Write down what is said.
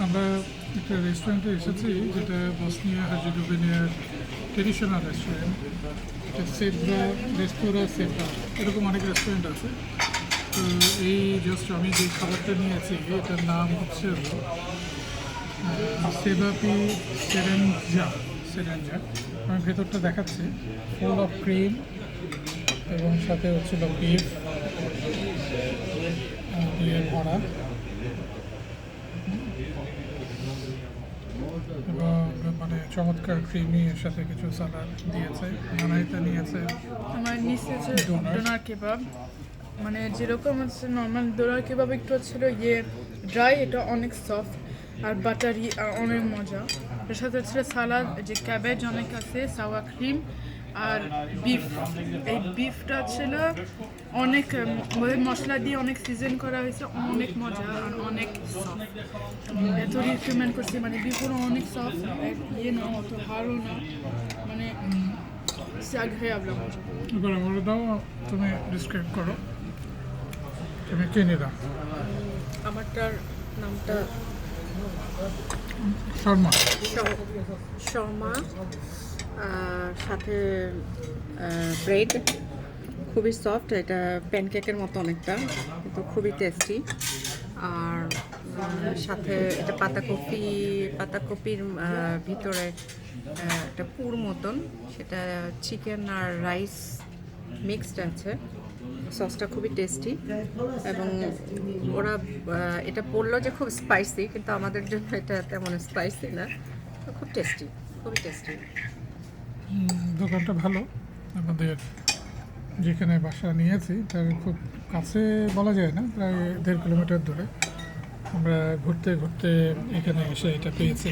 আমরা একটা রেস্টুরেন্টে এসেছি, যেটা বসনিয়া হার্জেগোভিনার ট্রেডিশনাল রেস্টুরেন্ট। এটা সেব্রা রেস্তোরাঁ, সেব্রা এরকম অনেক রেস্টুরেন্ট আছে। তো এই জাস্ট আমি যে খাবারটা নিয়েছি এটার নাম হচ্ছে সেবাপি সেরেঞ্জা সেরেঞ্জা। আমি ভেতরটা দেখাচ্ছি, ফুল অফ ক্রিম এবং সাথে হচ্ছিল বিফ দিয়ে ভরা, এবং মানে চমৎকার ক্রিমি, এর সাথে কিছু সালাদ দিয়েছে। নানাইতা নিয়েছে আমার নিচে হচ্ছে ডোনার কেবাব, মানে যেরকম হচ্ছে নর্মাল ডোনার কেবাব একটু হচ্ছিল ইয়ে ড্রাই, এটা অনেক সফট আর বাটারি আর অনেক মজা। এর সাথে হচ্ছে সালাদ, যে ক্যাবেজ অনেক আছে, সাওয়া ক্রিম আর বিফ। এই বিফটা ছিল অনেক মশলা দিয়ে অনেক সিজন করা হয়েছে, অনেক মজা আর অনেক সফট। এত রিকমেন্ড করছি, মানে বিফগুলো অনেক সফট, ইয়ে না অত হাড়ও না, মানে সে agréable à manger। এবার বলে দাও, তুমি ডিসক্রাইব করো, তুমি কে নিলাম? আমারটার নামটা শর্মা। শর্মা, সাথে ব্রেড, খুবই সফট, এটা প্যানকেকের মতো অনেকটা, কিন্তু খুবই টেস্টি। আর সাথে এটা পাতাকপির ভিতরে একটা পুর মতন, সেটা চিকেন আর রাইস মিক্সড আছে। সসটা খুবই টেস্টি, এবং ওরা এটা বললো যে খুব স্পাইসি, কিন্তু আমাদের জন্য এটা তেমন স্পাইসি না, খুব টেস্টি, খুবই টেস্টি। দোকানটা ভালো। আমাদের যেখানে বাসা নিয়েছি তার খুব কাছে বলা যায় না, প্রায় 1.5 কিলোমিটার দূরে। আমরা ঘুরতে ঘুরতে এখানে এসে এটা পেয়েছি।